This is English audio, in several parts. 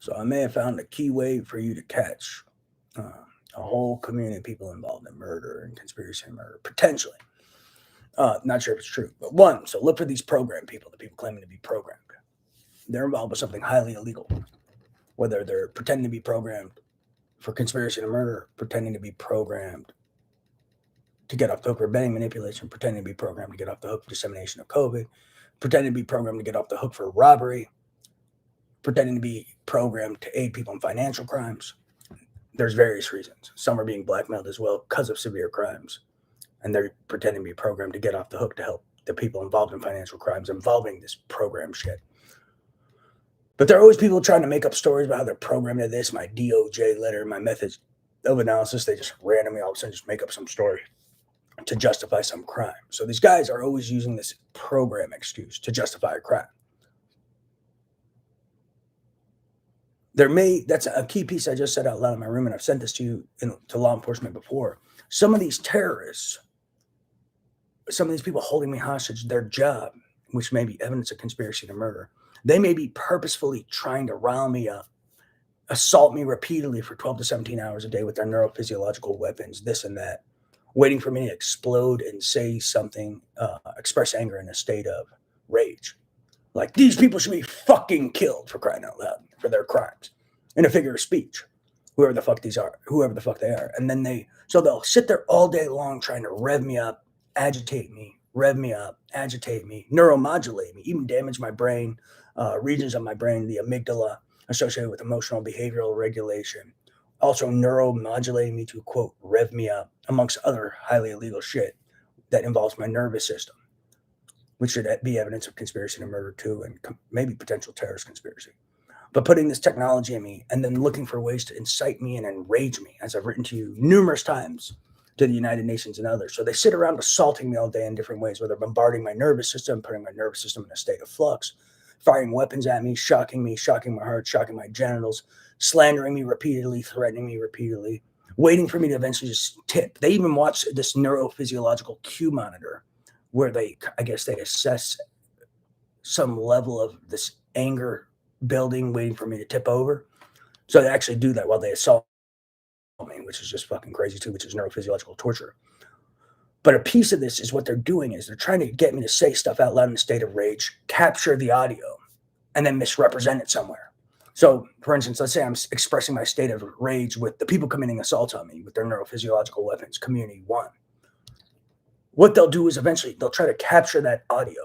So I may have found a key way for you to catch a whole community of people involved in murder and conspiracy and murder, potentially. Not sure if it's true, but one, so look for these program people, the people claiming to be programmed. They're involved with something highly illegal, whether they're pretending to be programmed for conspiracy to murder, pretending to be programmed to get off the hook for betting manipulation, pretending to be programmed to get off the hook for dissemination of COVID, pretending to be programmed to get off the hook for robbery, pretending to be programmed to aid people in financial crimes. There's various reasons. Some are being blackmailed as well because of severe crimes, and they're pretending to be programmed to get off the hook to help the people involved in financial crimes involving this program shit. But there are always people trying to make up stories about how they're programmed to this. My DOJ letter, my methods of analysis, they just randomly all of a sudden just make up some story to justify some crime. So these guys are always using this program excuse to justify a crime. That's a key piece I just said out loud in my room, and I've sent this to you to law enforcement before. Some of these terrorists, some of these people holding me hostage, their job, which may be evidence of conspiracy to murder, they may be purposefully trying to rile me up, assault me repeatedly for 12 to 17 hours a day with their neurophysiological weapons, this and that, waiting for me to explode and say something, express anger in a state of rage. Like, these people should be fucking killed, for crying out loud, for their crimes, in a figure of speech, whoever the fuck they are. And then they'll sit there all day long trying to rev me up, agitate me, neuromodulate me, even damage my brain, regions of my brain, the amygdala, associated with emotional behavioral regulation, also neuromodulating me to, quote, rev me up, amongst other highly illegal shit that involves my nervous system, which should be evidence of conspiracy to murder too, and maybe potential terrorist conspiracy. But putting this technology in me and then looking for ways to incite me and enrage me, as I've written to you numerous times, to the United Nations and others. So they sit around assaulting me all day in different ways, whether bombarding my nervous system, putting my nervous system in a state of flux, firing weapons at me, shocking my heart, shocking my genitals, slandering me repeatedly, threatening me repeatedly, waiting for me to eventually just tip. They even watch this neurophysiological Q monitor where they assess some level of this anger building, waiting for me to tip over. So they actually do that while they assault me, which is just fucking crazy too, which is neurophysiological torture. But a piece of this is what they're doing is they're trying to get me to say stuff out loud in a state of rage, capture the audio, and then misrepresent it somewhere. So, for instance, let's say I'm expressing my state of rage with the people committing assault on me with their neurophysiological weapons, Community 1. What they'll do is eventually they'll try to capture that audio,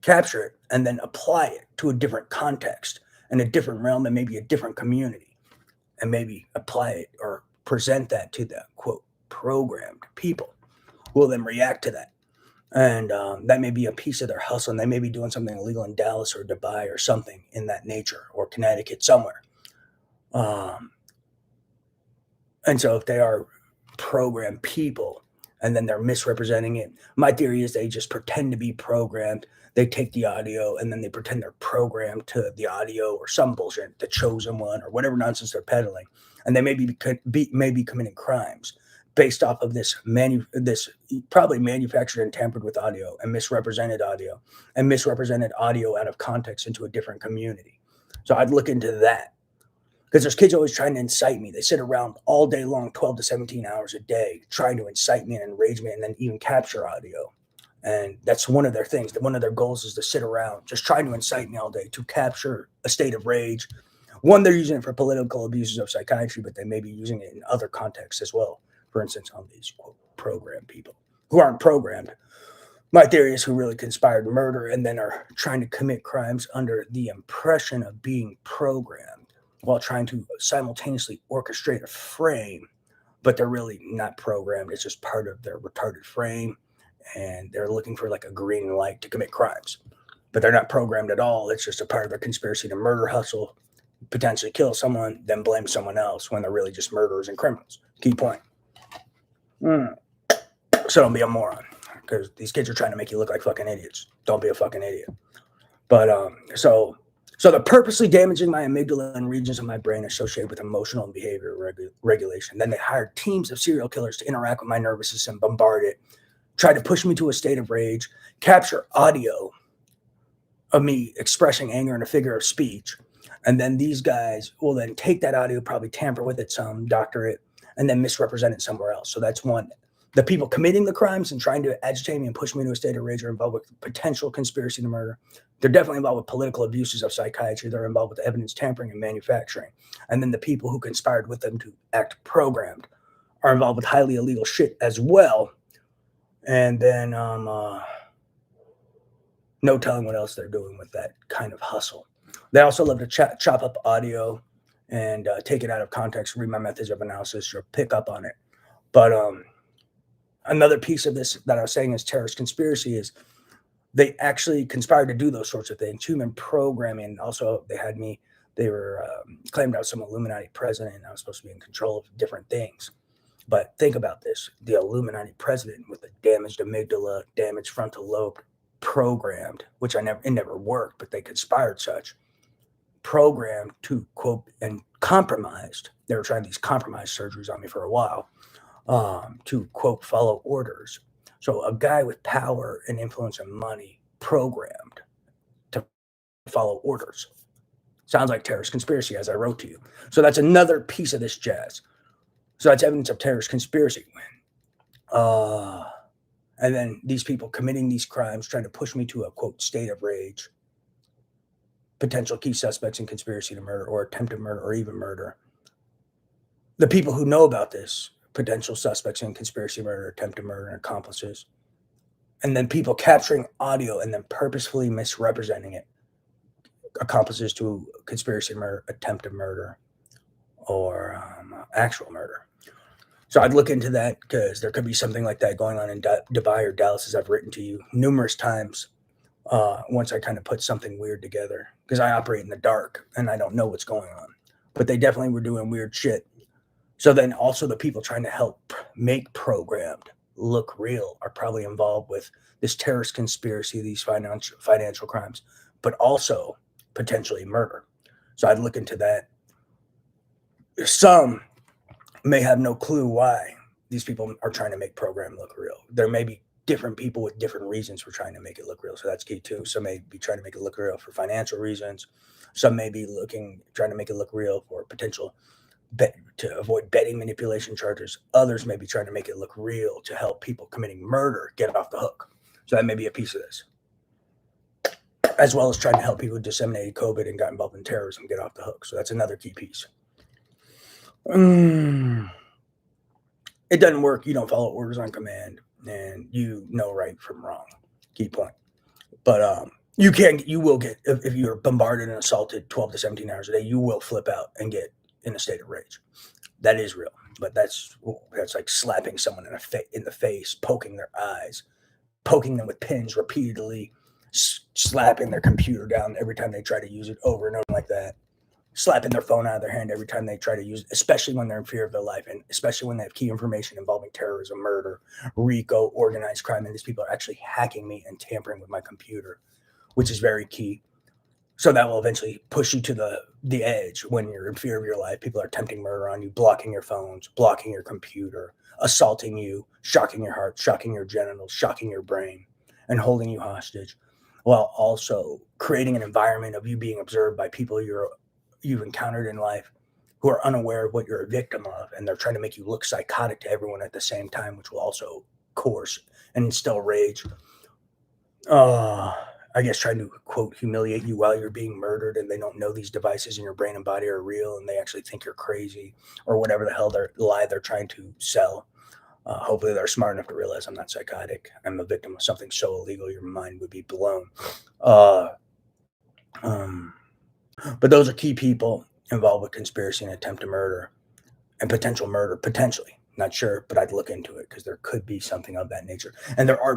capture it, and then apply it to a different context and a different realm and maybe a different community, and maybe apply it or present that to the, quote, programmed people who will then react to that. And that may be a piece of their hustle, and they may be doing something illegal in Dallas or Dubai or something in that nature, or Connecticut somewhere. And so if they are programmed people and then they're misrepresenting it, my theory is they just pretend to be programmed. They take the audio and then they pretend they're programmed to the audio or some bullshit, the chosen one or whatever nonsense they're peddling. And they may be committing crimes based off of this probably manufactured and tampered with audio and misrepresented audio out of context into a different community. So I'd look into that, because there's kids always trying to incite me. They sit around all day long, 12 to 17 hours a day, trying to incite me and enrage me and then even capture audio. And that's one of their things. One of their goals is to sit around just trying to incite me all day to capture a state of rage. One, they're using it for political abuses of psychiatry, but they may be using it in other contexts as well. For instance, on these, quote, programmed people who aren't programmed. My theory is who really conspired murder and then are trying to commit crimes under the impression of being programmed while trying to simultaneously orchestrate a frame, but they're really not programmed. It's just part of their retarded frame, and they're looking for like a green light to commit crimes, but they're not programmed at all. It's just a part of their conspiracy to murder hustle, potentially kill someone, then blame someone else when they're really just murderers and criminals. Key point. So don't be a moron, because these kids are trying to make you look like fucking idiots. Don't be a fucking idiot. But so they're purposely damaging my amygdala and regions of my brain associated with emotional and behavior regulation. Then they hired teams of serial killers to interact with my nervous system, bombard it, try to push me to a state of rage, capture audio of me expressing anger in a figure of speech, And then these guys will then take that audio, probably tamper with it some, doctor it, and then misrepresent it somewhere else. So that's one. The people committing the crimes and trying to agitate me and push me into a state of rage are involved with potential conspiracy to murder. They're definitely involved with political abuses of psychiatry. They're involved with evidence tampering and manufacturing. And then the people who conspired with them to act programmed are involved with highly illegal shit as well. And then no telling what else they're doing with that kind of hustle. They also love to chop up audio and take it out of context, read my methods of analysis, or pick up on it. But another piece of this that I was saying is terrorist conspiracy is they actually conspired to do those sorts of things. Human programming. Also, they were claimed I was some Illuminati president and I was supposed to be in control of different things. But think about this. The Illuminati president with the damaged amygdala, damaged frontal lobe, programmed, which it never worked, but they conspired such, programmed to quote and compromised. They were trying these compromise surgeries on me for a while to quote follow orders. So a guy with power and influence and money programmed to follow orders. Sounds like terrorist conspiracy, as I wrote to you. So that's another piece of this jazz. So that's evidence of terrorist conspiracy. And then these people committing these crimes, trying to push me to a quote state of rage. Potential key suspects in conspiracy to murder or attempted murder or even murder. The people who know about this, potential suspects in conspiracy murder, attempted murder, and accomplices. And then people capturing audio and then purposefully misrepresenting it. Accomplices to conspiracy murder, attempted murder, or actual murder. So I'd look into that because there could be something like that going on in Dubai or Dallas, as I've written to you numerous times. Once I kind of put something weird together, because I operate in the dark and I don't know what's going on. But they definitely were doing weird shit. So then also the people trying to help make programmed look real are probably involved with this terrorist conspiracy, these financial crimes, but also potentially murder. So I'd look into that. Some may have no clue why these people are trying to make program look real. There may be different people with different reasons for trying to make it look real. So that's key too. Some may be trying to make it look real for financial reasons. Some may be trying to make it look real for potential to avoid betting manipulation charges. Others may be trying to make it look real to help people committing murder get off the hook. So that may be a piece of this. As well as trying to help people who disseminated COVID and got involved in terrorism get off the hook. So that's another key piece. It doesn't work. You don't follow orders on command, and you know right from wrong. Key point. But you will get, if you're bombarded and assaulted 12 to 17 hours a day, you will flip out and get in a state of rage. That is real. But that's like slapping someone in the face, poking their eyes, poking them with pins repeatedly, slapping their computer down every time they try to use it over and over like that. Slapping their phone out of their hand every time they try to use it, especially when they're in fear of their life, and especially when they have key information involving terrorism, murder, RICO, organized crime, and these people are actually hacking me and tampering with my computer, which is very key. So that will eventually push you to the edge when you're in fear of your life. People are attempting murder on you, blocking your phones, blocking your computer, assaulting you, shocking your heart, shocking your genitals, shocking your brain, and holding you hostage, while also creating an environment of you being observed by people you've encountered in life who are unaware of what you're a victim of, and they're trying to make you look psychotic to everyone at the same time, which will also coerce and instill rage. I guess trying to quote humiliate you while you're being murdered, and they don't know these devices in your brain and body are real, and they actually think you're crazy or whatever the hell they're trying to sell. Hopefully they're smart enough to realize I'm not psychotic. I'm a victim of something so illegal your mind would be blown. But those are key people involved with conspiracy and attempt to murder and potential murder, potentially. Not sure, but I'd look into it because there could be something of that nature. And there are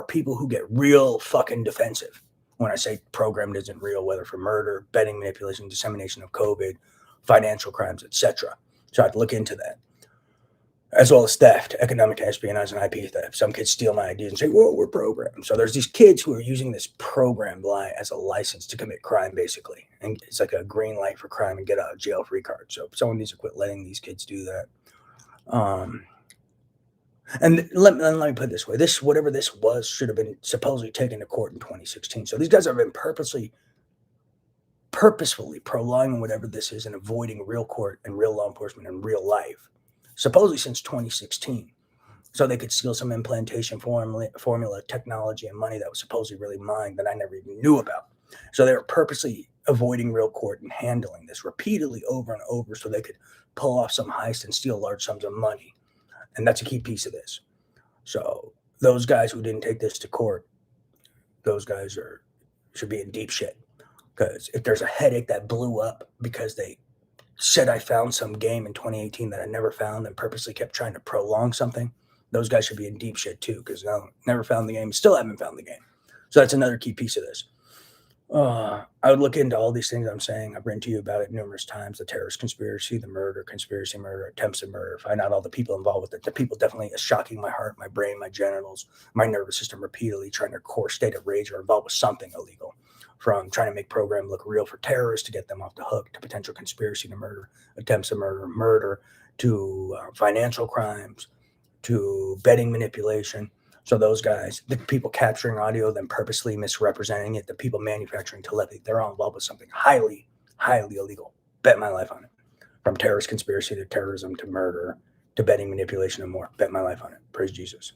people who get real fucking defensive when I say programmed isn't real, whether for murder, betting manipulation, dissemination of COVID, financial crimes, etc. So I'd look into that. As well as theft, economic espionage, and IP theft. Some kids steal my ideas and say, "Whoa, we're programmed." So there's these kids who are using this programmed lie as a license to commit crime, basically. And it's like a green light for crime and get out of jail free card. So someone needs to quit letting these kids do that. And let me put it this way. Whatever this was should have been supposedly taken to court in 2016. So these guys have been purposely purposefully prolonging whatever this is and avoiding real court and real law enforcement in real life, supposedly since 2016. So they could steal some implantation formula technology and money that was supposedly really mine that I never even knew about. So they were purposely avoiding real court and handling this repeatedly over and over so they could pull off some heist and steal large sums of money. And that's a key piece of this. So those guys who didn't take this to court, those guys should be in deep shit. Because if there's a headache that blew up because they said I found some game in 2018 that I never found and purposely kept trying to prolong something, those guys should be in deep shit too, because no, never found the game, still haven't found the game. So that's another key piece of this. I would look into all these things I'm saying. I've written to you about it numerous times: the terrorist conspiracy, the murder, conspiracy murder, attempts at murder, find out all the people involved with it. The people definitely is shocking my heart, my brain, my genitals, my nervous system repeatedly trying to core state of rage or involved with something illegal. From trying to make program look real for terrorists to get them off the hook, to potential conspiracy to murder, attempts at murder, to financial crimes, to betting manipulation. So those guys, the people capturing audio, then purposely misrepresenting it, the people manufacturing telepathy, they're all involved with something highly, highly illegal. Bet my life on it. From terrorist conspiracy to terrorism to murder to betting manipulation and more. Bet my life on it. Praise Jesus.